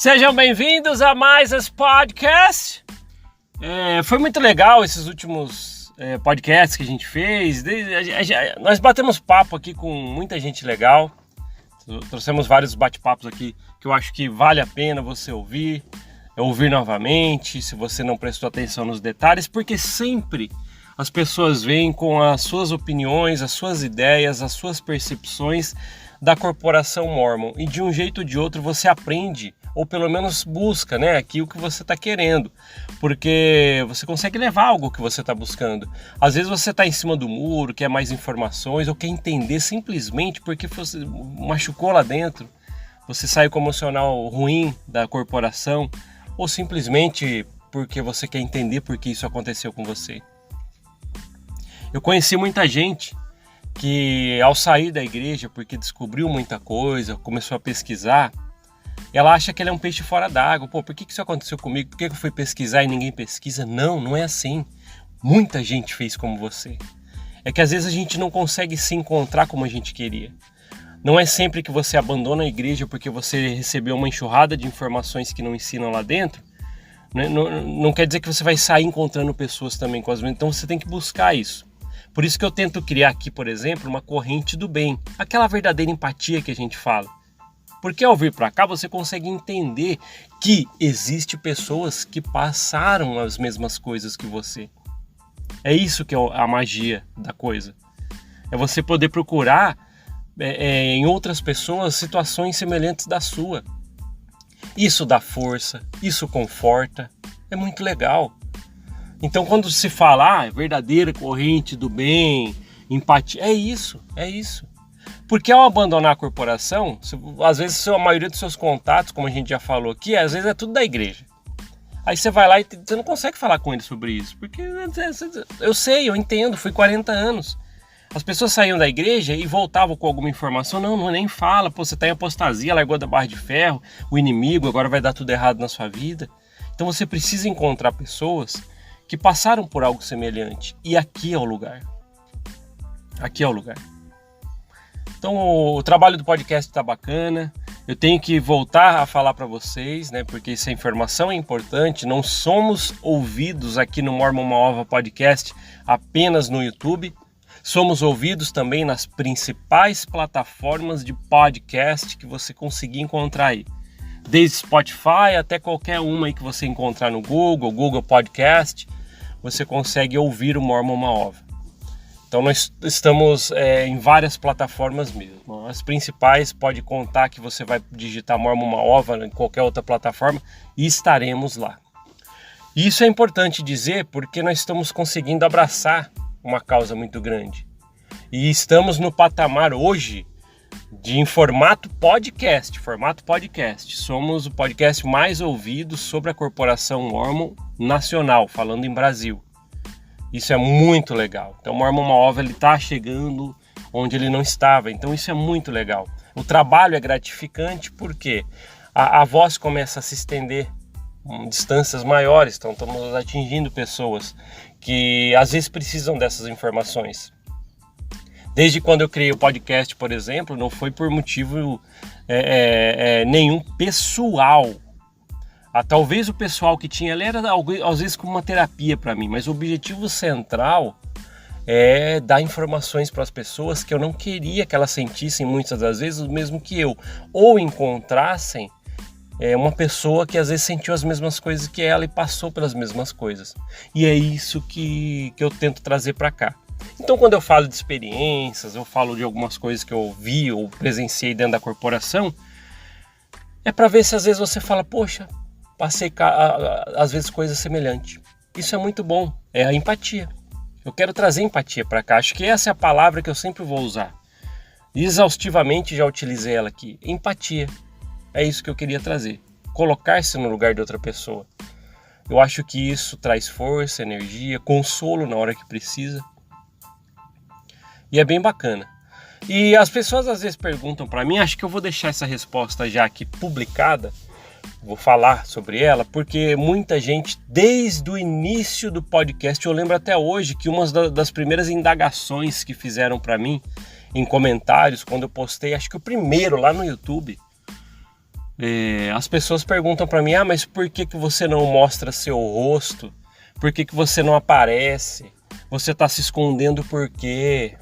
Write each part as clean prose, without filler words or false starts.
Sejam bem-vindos a mais esse podcast. Foi muito legal esses últimos podcasts que a gente fez. Nós batemos papo aqui com muita gente legal. Trouxemos vários bate-papos aqui que eu acho que vale a pena você ouvir novamente, se você não prestou atenção nos detalhes, porque sempre as pessoas vêm com as suas opiniões, as suas ideias, as suas percepções da corporação Mormon. E de um jeito ou de outro você aprende, ou pelo menos busca, aquilo que você está querendo, porque você consegue levar algo que você está buscando. Às vezes você está em cima do muro, quer mais informações, ou quer entender simplesmente porque você machucou lá dentro, você saiu com emocional ruim da corporação, ou simplesmente porque você quer entender por que isso aconteceu com você. Eu conheci muita gente que ao sair da igreja, porque descobriu muita coisa, começou a pesquisar, ela acha que ele é um peixe fora d'água. Por que isso aconteceu comigo? Por que eu fui pesquisar e ninguém pesquisa? Não é assim. Muita gente fez como você. É que às vezes a gente não consegue se encontrar como a gente queria. Não é sempre que você abandona a igreja porque você recebeu uma enxurrada de informações que não ensinam lá dentro. Não quer dizer que você vai sair encontrando pessoas também com as mesmas. Então você tem que buscar isso. Por isso que eu tento criar aqui, por exemplo, uma corrente do bem. Aquela verdadeira empatia que a gente fala. Porque ao vir para cá você consegue entender que existe pessoas que passaram as mesmas coisas que você. É isso que é a magia da coisa. É você poder procurar em outras pessoas situações semelhantes da sua. Isso dá força, isso conforta, é muito legal. Então quando se fala verdadeira corrente do bem, empatia, é isso. Porque ao abandonar a corporação, às vezes a maioria dos seus contatos, como a gente já falou aqui, às vezes é tudo da igreja. Aí você vai lá e você não consegue falar com ele sobre isso. Porque eu entendo, fui 40 anos. As pessoas saíam da igreja e voltavam com alguma informação. Não nem fala, você está em apostasia, largou da barra de ferro, o inimigo, agora vai dar tudo errado na sua vida. Então você precisa encontrar pessoas que passaram por algo semelhante. E aqui é o lugar. Aqui é o lugar. Então o trabalho do podcast está bacana. Eu tenho que voltar a falar para vocês, porque essa informação é importante. Não somos ouvidos aqui no Mormon Uma Ova Podcast apenas no YouTube. Somos ouvidos também nas principais plataformas de podcast que você conseguir encontrar aí. Desde Spotify até qualquer uma aí que você encontrar no Google Podcast, você consegue ouvir o Mormon Uma Ova. Então nós estamos em várias plataformas mesmo. As principais, pode contar que você vai digitar Mormon Uma Ova em qualquer outra plataforma e estaremos lá. E isso é importante dizer porque nós estamos conseguindo abraçar uma causa muito grande. E estamos no patamar hoje em formato podcast. Somos o podcast mais ouvido sobre a corporação Mormon nacional, falando em Brasil. Isso é muito legal. Então o Mormon Uma Ova está chegando onde ele não estava. Então isso é muito legal. O trabalho é gratificante porque a voz começa a se estender em distâncias maiores. Então estamos atingindo pessoas que às vezes precisam dessas informações. Desde quando eu criei o podcast, por exemplo, não foi por motivo nenhum pessoal. Talvez o pessoal que tinha ali era às vezes como uma terapia para mim, mas o objetivo central é dar informações para as pessoas que eu não queria que elas sentissem muitas das vezes o mesmo que eu, ou encontrassem uma pessoa que às vezes sentiu as mesmas coisas que ela e passou pelas mesmas coisas. E é isso que eu tento trazer para cá. Então quando eu falo de experiências, eu falo de algumas coisas que eu vi ou presenciei dentro da corporação, é para ver se às vezes você fala, poxa, passei às vezes coisas semelhantes. Isso é muito bom, é a empatia. Eu quero trazer empatia para cá, acho que essa é a palavra que eu sempre vou usar. Exaustivamente já utilizei ela aqui, empatia. É isso que eu queria trazer, colocar-se no lugar de outra pessoa. Eu acho que isso traz força, energia, consolo na hora que precisa. E é bem bacana. E as pessoas às vezes perguntam para mim, acho que eu vou deixar essa resposta já aqui publicada, vou falar sobre ela, porque muita gente, desde o início do podcast, eu lembro até hoje que uma das primeiras indagações que fizeram para mim em comentários, quando eu postei, acho que o primeiro lá no YouTube, As pessoas perguntam para mim, mas por que você não mostra seu rosto? Por que você não aparece? Você está se escondendo por quê?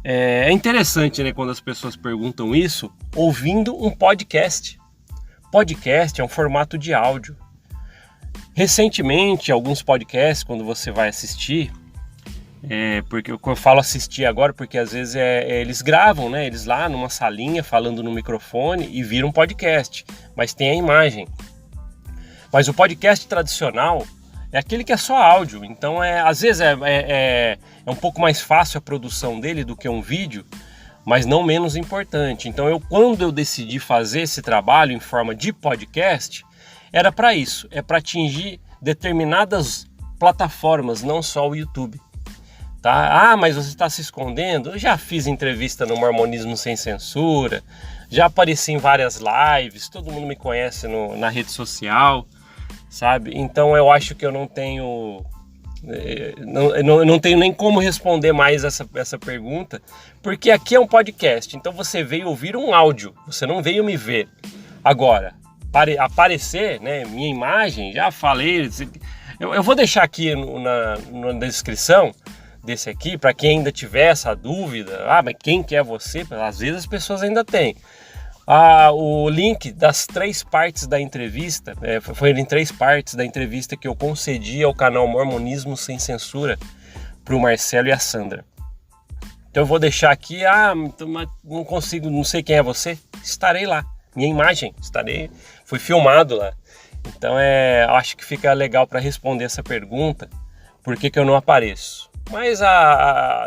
É interessante, né, quando as pessoas perguntam isso ouvindo um podcast. Podcast é um formato de áudio. Recentemente, alguns podcasts, quando você vai assistir, porque eu falo assistir agora, porque às vezes eles gravam, né? Eles lá numa salinha falando no microfone e viram um podcast, mas tem a imagem. Mas o podcast tradicional é aquele que é só áudio, então às vezes é um pouco mais fácil a produção dele do que um vídeo, mas não menos importante. Então quando eu decidi fazer esse trabalho em forma de podcast, era para isso, é para atingir determinadas plataformas, não só o YouTube. Tá? Mas você está se escondendo? Eu já fiz entrevista no Mormonismo Sem Censura, já apareci em várias lives, todo mundo me conhece na rede social, sabe? Então eu acho que eu não tenho nem como responder mais essa pergunta, porque aqui é um podcast, então você veio ouvir um áudio, você não veio me ver. Agora, aparecer, né, minha imagem, já falei, eu vou deixar aqui na descrição desse aqui, para quem ainda tiver essa dúvida, mas quem que é você? Às vezes as pessoas ainda têm. O link das 3 partes da entrevista, foi em 3 partes da entrevista que eu concedi ao canal Mormonismo Sem Censura para o Marcelo e a Sandra. Então eu vou deixar aqui, não consigo, não sei quem é você, estarei lá, minha imagem, fui filmado lá. Então eu acho que fica legal para responder essa pergunta, por que eu não apareço? Mas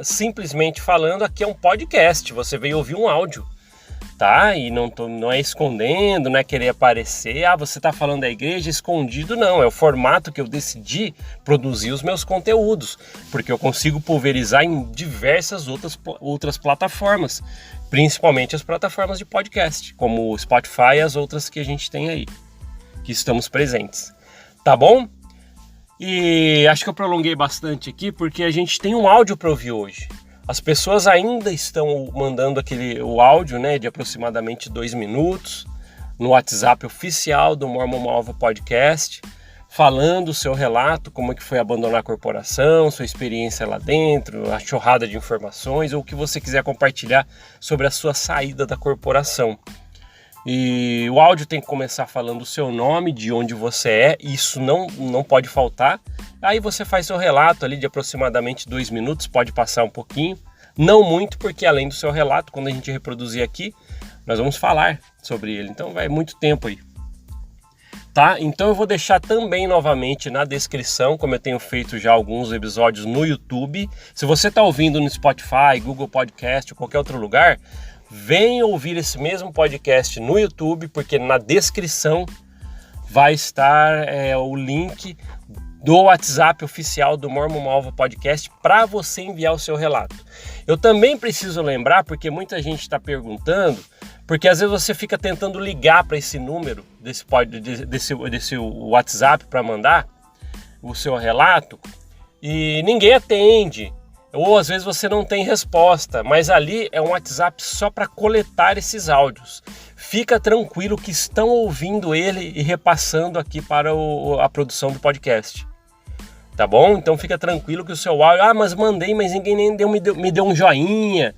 simplesmente falando, aqui é um podcast, você veio ouvir um áudio, tá? E não é escondendo, não é querer aparecer, você tá falando da igreja escondido, não, é o formato que eu decidi produzir os meus conteúdos, porque eu consigo pulverizar em diversas outras plataformas, principalmente as plataformas de podcast, como o Spotify e as outras que a gente tem aí, que estamos presentes, tá bom? E acho que eu prolonguei bastante aqui porque a gente tem um áudio para ouvir hoje. As pessoas ainda estão mandando o áudio, né, de aproximadamente 2 minutos no WhatsApp oficial do Mormon Malva Podcast, falando o seu relato, como é que foi abandonar a corporação, sua experiência lá dentro, a chorrada de informações ou o que você quiser compartilhar sobre a sua saída da corporação. E o áudio tem que começar falando o seu nome, de onde você é, isso não pode faltar. Aí você faz seu relato ali de aproximadamente 2 minutos, pode passar um pouquinho, não muito, porque além do seu relato, quando a gente reproduzir aqui, nós vamos falar sobre ele, então vai muito tempo aí. Tá? Então eu vou deixar também novamente na descrição, como eu tenho feito já alguns episódios no YouTube. Se você está ouvindo no Spotify, Google Podcast ou qualquer outro lugar, vem ouvir esse mesmo podcast no YouTube, porque na descrição vai estar o link do WhatsApp oficial do Mormon Malva Podcast para você enviar o seu relato. Eu também preciso lembrar, porque muita gente está perguntando, porque às vezes você fica tentando ligar para esse número desse WhatsApp para mandar o seu relato e ninguém atende. Ou às vezes você não tem resposta, mas ali é um WhatsApp só para coletar esses áudios. Fica tranquilo que estão ouvindo ele e repassando aqui para a produção do podcast. Tá bom? Então fica tranquilo que o seu áudio... mas mandei, mas ninguém nem me deu um joinha.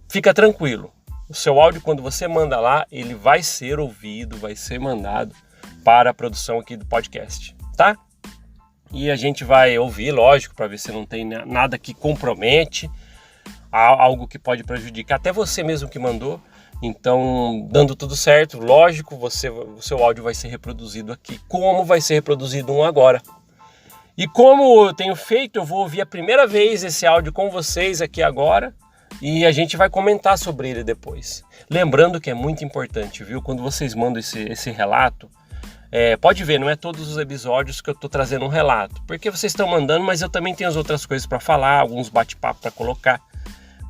Fica tranquilo. O seu áudio, quando você manda lá, ele vai ser ouvido, vai ser mandado para a produção aqui do podcast, tá? E a gente vai ouvir, lógico, para ver se não tem nada que compromete, algo que pode prejudicar, até você mesmo que mandou. Então, dando tudo certo, lógico, o seu áudio vai ser reproduzido aqui, como vai ser reproduzido um agora. E como eu tenho feito, eu vou ouvir a primeira vez esse áudio com vocês aqui agora, e a gente vai comentar sobre ele depois. Lembrando que é muito importante, viu? Quando vocês mandam esse relato, pode ver, não é todos os episódios que eu estou trazendo um relato, porque vocês estão mandando, mas eu também tenho as outras coisas para falar, alguns bate-papo para colocar.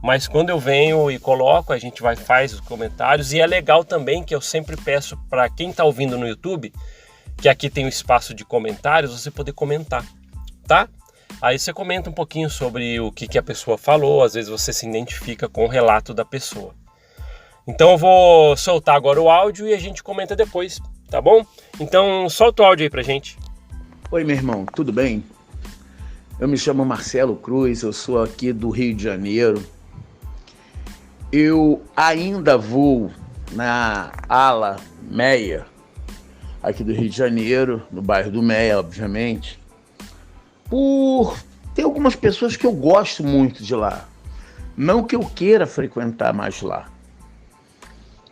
Mas quando eu venho e coloco, a gente faz os comentários, e é legal também que eu sempre peço para quem está ouvindo no YouTube, que aqui tem o espaço de comentários, você poder comentar, tá? Aí você comenta um pouquinho sobre o que a pessoa falou, às vezes você se identifica com o relato da pessoa. Então eu vou soltar agora o áudio e a gente comenta depois, tá bom? Então solta o áudio aí pra gente. Oi, meu irmão, tudo bem? Eu me chamo Marcelo Cruz, eu sou aqui do Rio de Janeiro. Eu ainda vou na ala Meia, aqui do Rio de Janeiro, no bairro do Meia, obviamente, tem algumas pessoas que eu gosto muito de lá. Não que eu queira frequentar mais lá.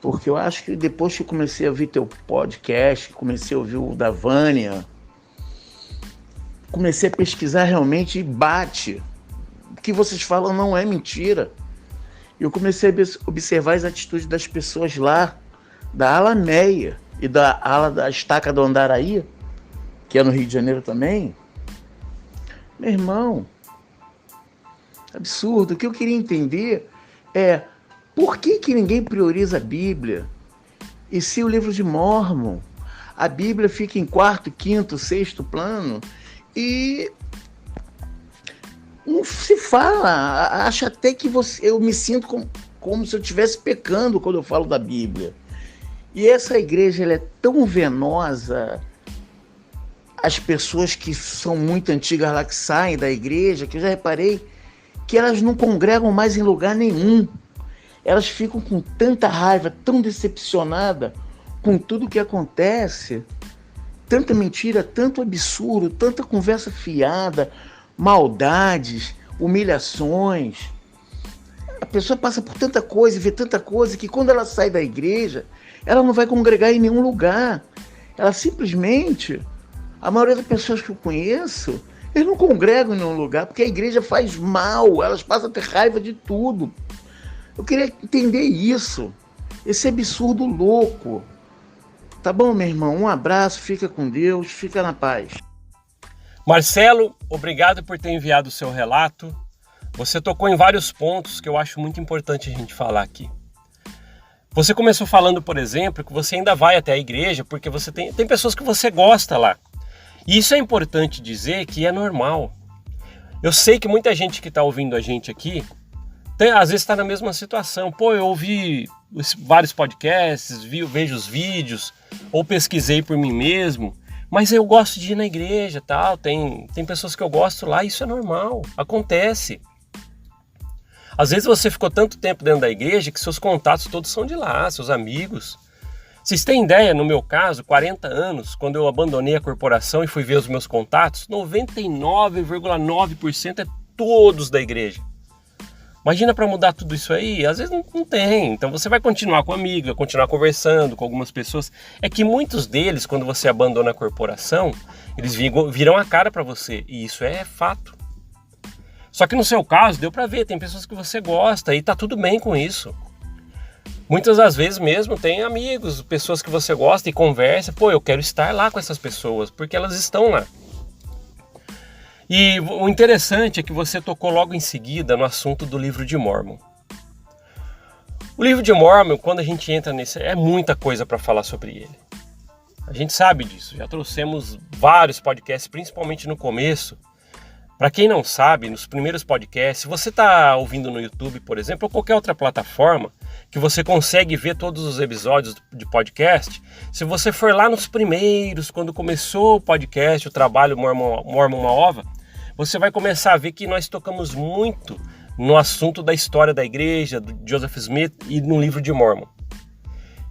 Porque eu acho que depois que comecei a ouvir teu podcast, comecei a ouvir o da Vânia, comecei a pesquisar realmente e bate. O que vocês falam não é mentira. Eu comecei a observar as atitudes das pessoas lá, da ala Meia e da ala da Estaca do Andaraí, que é no Rio de Janeiro também. Meu irmão, absurdo. O que eu queria entender é por que ninguém prioriza a Bíblia? E se o livro de Mórmon, a Bíblia fica em quarto, quinto, sexto plano e não se fala, acha até que eu me sinto como se eu estivesse pecando quando eu falo da Bíblia. E essa igreja ela é tão venosa, as pessoas que são muito antigas lá que saem da igreja, que eu já reparei que elas não congregam mais em lugar nenhum. Elas ficam com tanta raiva, tão decepcionadas com tudo que acontece, tanta mentira, tanto absurdo, tanta conversa fiada, maldades, humilhações. A pessoa passa por tanta coisa, vê tanta coisa, que quando ela sai da igreja, ela não vai congregar em nenhum lugar. Ela simplesmente, a maioria das pessoas que eu conheço, eles não congregam em nenhum lugar, porque a igreja faz mal, elas passam a ter raiva de tudo. Eu queria entender isso, esse absurdo louco. Tá bom, meu irmão? Um abraço, fica com Deus, fica na paz. Marcelo, obrigado por ter enviado o seu relato. Você tocou em vários pontos que eu acho muito importante a gente falar aqui. Você começou falando, por exemplo, que você ainda vai até a igreja porque você tem pessoas que você gosta lá. E isso é importante dizer que é normal. Eu sei que muita gente que está ouvindo a gente aqui, às vezes está na mesma situação. Pô, eu ouvi vários podcasts, vejo os vídeos, ou pesquisei por mim mesmo, mas eu gosto de ir na igreja, tal. Tem pessoas que eu gosto lá, isso é normal, acontece. Às vezes você ficou tanto tempo dentro da igreja que seus contatos todos são de lá, seus amigos. Vocês têm ideia, no meu caso, 40 anos, quando eu abandonei a corporação e fui ver os meus contatos, 99,9% é todos da igreja. Imagina para mudar tudo isso aí, às vezes não tem. Então você vai continuar com amiga, continuar conversando com algumas pessoas. É que muitos deles, quando você abandona a corporação, eles viram a cara para você. E isso é fato. Só que no seu caso, deu para ver, tem pessoas que você gosta e tá tudo bem com isso. Muitas das vezes mesmo tem amigos, pessoas que você gosta e conversa. Pô, eu quero estar lá com essas pessoas, porque elas estão lá. E o interessante é que você tocou logo em seguida no assunto do livro de Mórmon. O livro de Mórmon, quando a gente entra nesse, é muita coisa para falar sobre ele. A gente sabe disso, já trouxemos vários podcasts, principalmente no começo. Para quem não sabe, nos primeiros podcasts, se você está ouvindo no YouTube, por exemplo, ou qualquer outra plataforma, que você consegue ver todos os episódios de podcast, se você for lá nos primeiros, quando começou o podcast, o trabalho Mórmon Uma Ova, você vai começar a ver que nós tocamos muito no assunto da história da igreja, do Joseph Smith e no livro de Mórmon.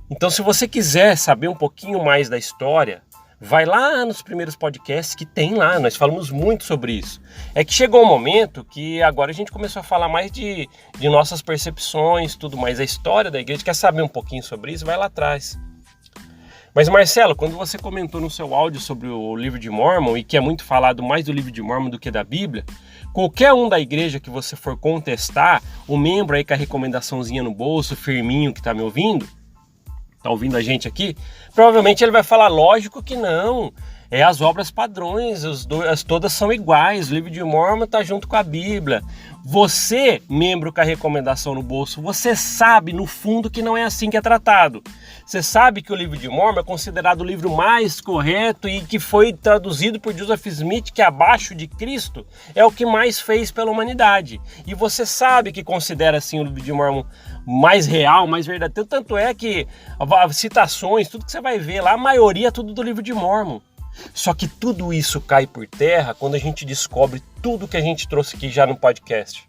Então, se você quiser saber um pouquinho mais da história, vai lá nos primeiros podcasts que tem lá, nós falamos muito sobre isso. É que chegou um momento que agora a gente começou a falar mais de nossas percepções, tudo mais, a história da igreja. Quer saber um pouquinho sobre isso? Vai lá atrás. Mas Marcelo, quando você comentou no seu áudio sobre o livro de Mórmon e que é muito falado mais do livro de Mórmon do que da Bíblia, qualquer um da igreja que você for contestar, o membro aí com a recomendaçãozinha no bolso, firminho que está me ouvindo, está ouvindo a gente aqui, provavelmente ele vai falar, lógico que não, as obras padrões, todas são iguais, o livro de Mórmon está junto com a Bíblia. Você, membro com a recomendação no bolso, você sabe no fundo que não é assim que é tratado. Você sabe que o livro de Mórmon é considerado o livro mais correto e que foi traduzido por Joseph Smith, que abaixo de Cristo é o que mais fez pela humanidade. E você sabe que considera assim o livro de Mórmon mais real, mais verdadeiro. Tanto é que as citações, tudo que você vai ver lá, a maioria é tudo do livro de Mórmon. Só que tudo isso cai por terra quando a gente descobre tudo que a gente trouxe aqui já no podcast.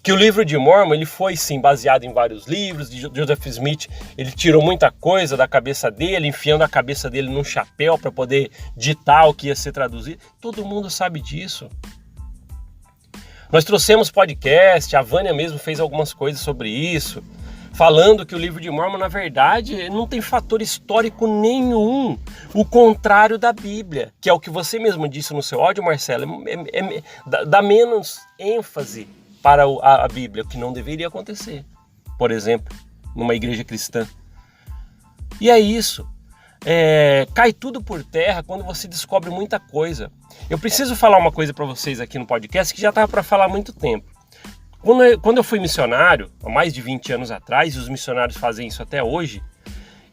Que o livro de Mórmon, ele foi sim baseado em vários livros de Joseph Smith. Ele tirou muita coisa da cabeça dele, enfiando a cabeça dele num chapéu para poder ditar o que ia ser traduzido. Todo mundo sabe disso. Nós trouxemos podcast, a Vânia mesmo fez algumas coisas sobre isso, falando que o livro de Mórmon, na verdade, não tem fator histórico nenhum, o contrário da Bíblia, que é o que você mesmo disse no seu áudio, Marcelo, dá menos ênfase para a Bíblia, o que não deveria acontecer, por exemplo, numa igreja cristã. E é isso. Cai tudo por terra quando você descobre muita coisa. Eu preciso falar uma coisa para vocês aqui no podcast que já estava para falar há muito tempo. Quando eu fui missionário, há mais de 20 anos atrás, e os missionários fazem isso até hoje,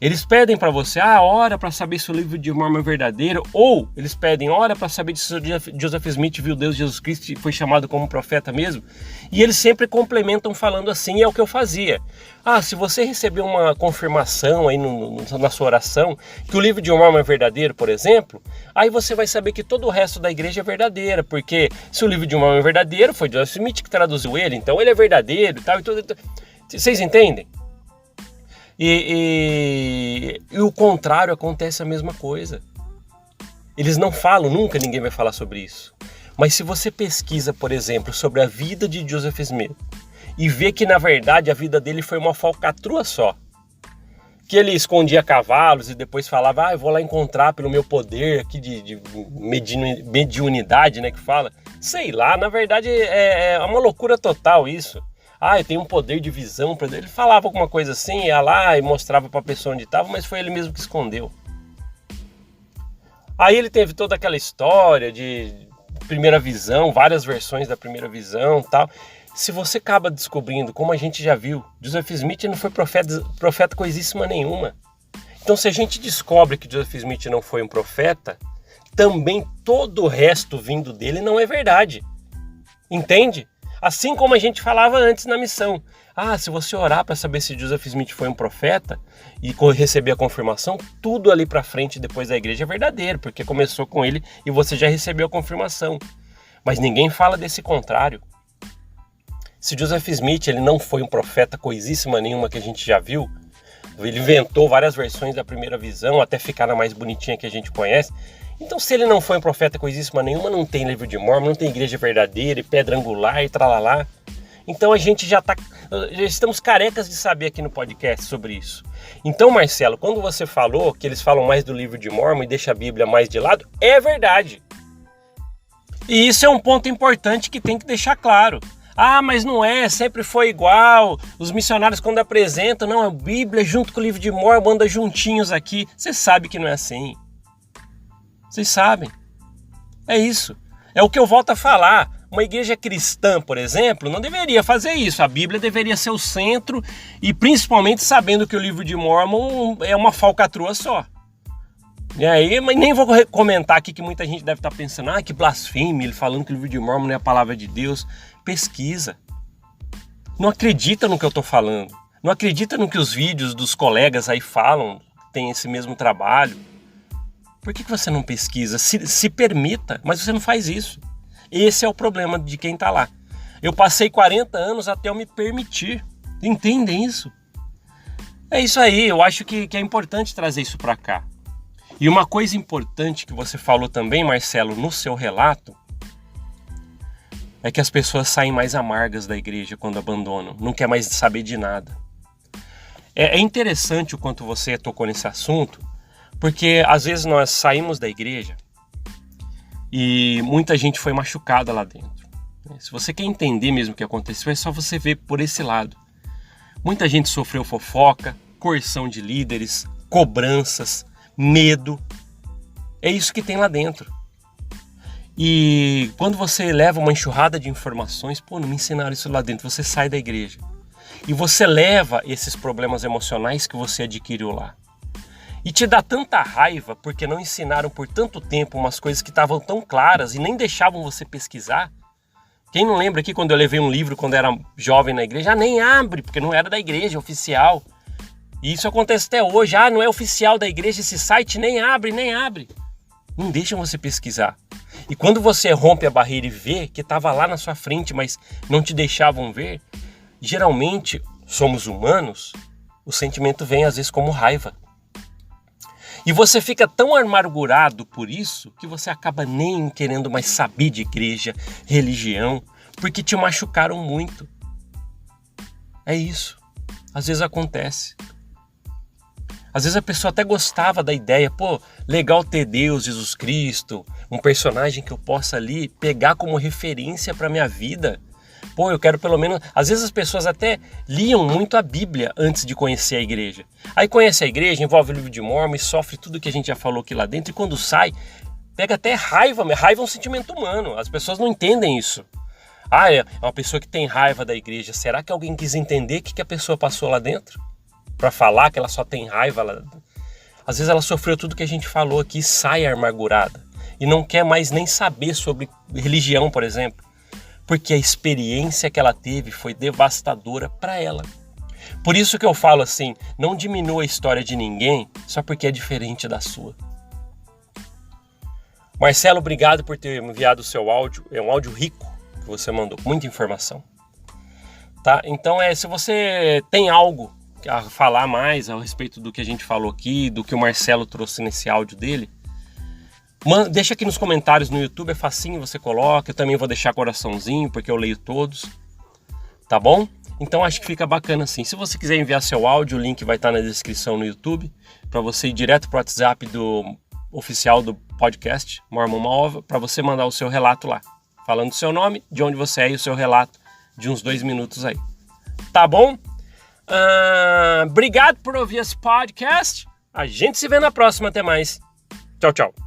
eles pedem para você, ora para saber se o livro de Mórmon é verdadeiro, ou eles pedem, ora para saber se Joseph Smith viu Deus Jesus Cristo e foi chamado como profeta mesmo. E eles sempre complementam falando assim, é o que eu fazia. Se você receber uma confirmação aí na sua oração, que o livro de Mórmon é verdadeiro, por exemplo, aí você vai saber que todo o resto da igreja é verdadeira, porque se o livro de Mórmon é verdadeiro, foi Joseph Smith que traduziu ele, então ele é verdadeiro e tal. Vocês entendem? E o contrário acontece a mesma coisa. Eles não falam, nunca ninguém vai falar sobre isso. Mas se você pesquisa, por exemplo, sobre a vida de Joseph Smith e vê que na verdade a vida dele foi uma falcatrua só, que ele escondia cavalos e depois falava, eu vou lá encontrar pelo meu poder aqui de mediunidade, né, que fala. Sei lá, na verdade é uma loucura total isso. Eu tenho um poder de visão. Ele falava alguma coisa assim, ia lá e mostrava para a pessoa onde estava, mas foi ele mesmo que escondeu. Aí ele teve toda aquela história de primeira visão, várias versões da primeira visão e tal. Se você acaba descobrindo, como a gente já viu, Joseph Smith não foi profeta coisíssima nenhuma. Então se a gente descobre que Joseph Smith não foi um profeta, também todo o resto vindo dele não é verdade. Entende? Assim como a gente falava antes na missão. Se você orar para saber se Joseph Smith foi um profeta e receber a confirmação, tudo ali para frente depois da igreja é verdadeiro, porque começou com ele e você já recebeu a confirmação. Mas ninguém fala desse contrário. Se Joseph Smith ele não foi um profeta coisíssima nenhuma que a gente já viu, ele inventou várias versões da primeira visão até ficar na mais bonitinha que a gente conhece. Então se ele não foi um profeta coisíssima nenhuma, não tem livro de Mórmon, não tem igreja verdadeira e pedra angular e tralalá. Então a gente já estamos carecas de saber aqui no podcast sobre isso. Então Marcelo, quando você falou que eles falam mais do livro de Mórmon e deixa a Bíblia mais de lado, é verdade. E isso é um ponto importante que tem que deixar claro. Mas não sempre foi igual. Os missionários quando apresentam, não, a Bíblia junto com o livro de Mórmon anda juntinhos aqui. Você sabe que não é assim. Vocês sabem. É isso. É o que eu volto a falar. Uma igreja cristã, por exemplo, não deveria fazer isso. A Bíblia deveria ser o centro e principalmente sabendo que o livro de Mórmon é uma falcatrua só. E aí, mas nem vou comentar aqui que muita gente deve estar pensando, que blasfêmia, ele falando que o livro de Mórmon não é a palavra de Deus. Pesquisa. Não acredita no que eu estou falando. Não acredita no que os vídeos dos colegas aí falam, tem esse mesmo trabalho. Por que você não pesquisa? Se permita, mas você não faz isso. Esse é o problema de quem está lá. Eu passei 40 anos até eu me permitir. Entendem isso? É isso aí, eu acho que é importante trazer isso para cá. E uma coisa importante que você falou também, Marcelo, no seu relato, é que as pessoas saem mais amargas da igreja quando abandonam, não quer mais saber de nada. É interessante o quanto você tocou nesse assunto, porque às vezes nós saímos da igreja e muita gente foi machucada lá dentro. Se você quer entender mesmo o que aconteceu, é só você ver por esse lado. Muita gente sofreu fofoca, coerção de líderes, cobranças, medo. É isso que tem lá dentro. E quando você leva uma enxurrada de informações, não me ensinaram isso lá dentro, você sai da igreja. E você leva esses problemas emocionais que você adquiriu lá. E te dá tanta raiva porque não ensinaram por tanto tempo umas coisas que estavam tão claras e nem deixavam você pesquisar, Quem não lembra aqui quando eu levei um livro quando era jovem na igreja? Nem abre, porque não era da igreja, oficial. E isso acontece até hoje. Não é oficial da igreja esse site, nem abre. Não deixam você pesquisar. E quando você rompe a barreira e vê que estava lá na sua frente, mas não te deixavam ver, geralmente, somos humanos, o sentimento vem às vezes como raiva. E você fica tão amargurado por isso que você acaba nem querendo mais saber de igreja, religião, porque te machucaram muito. É isso. Às vezes acontece. Às vezes a pessoa até gostava da ideia, legal ter Deus, Jesus Cristo, um personagem que eu possa ali pegar como referência para minha vida. Eu quero pelo menos... Às vezes as pessoas até liam muito a Bíblia antes de conhecer a igreja. Aí conhece a igreja, envolve o livro de Mórmon e sofre tudo que a gente já falou aqui lá dentro. E quando sai, pega até raiva. Raiva é um sentimento humano. As pessoas não entendem isso. É uma pessoa que tem raiva da igreja. Será que alguém quis entender o que a pessoa passou lá dentro? Para falar que ela só tem raiva lá. Às vezes ela sofreu tudo que a gente falou aqui e sai amargurada. E não quer mais nem saber sobre religião, por exemplo. Porque a experiência que ela teve foi devastadora para ela. Por isso que eu falo assim, não diminua a história de ninguém só porque é diferente da sua. Marcelo, obrigado por ter enviado o seu áudio. É um áudio rico que você mandou, muita informação. Tá? Então, se você tem algo a falar mais a respeito do que a gente falou aqui, do que o Marcelo trouxe nesse áudio dele, deixa aqui nos comentários no YouTube, é facinho, você coloca. Eu também vou deixar coraçãozinho, porque eu leio todos. Tá bom? Então acho que fica bacana assim. Se você quiser enviar seu áudio, o link vai estar na descrição no YouTube, para você ir direto pro WhatsApp do oficial do podcast, Mormon Uma Ova, para você mandar o seu relato lá. Falando o seu nome, de onde você é e o seu relato de uns 2 minutos aí. Tá bom? Obrigado por ouvir esse podcast. A gente se vê na próxima. Até mais. Tchau, tchau.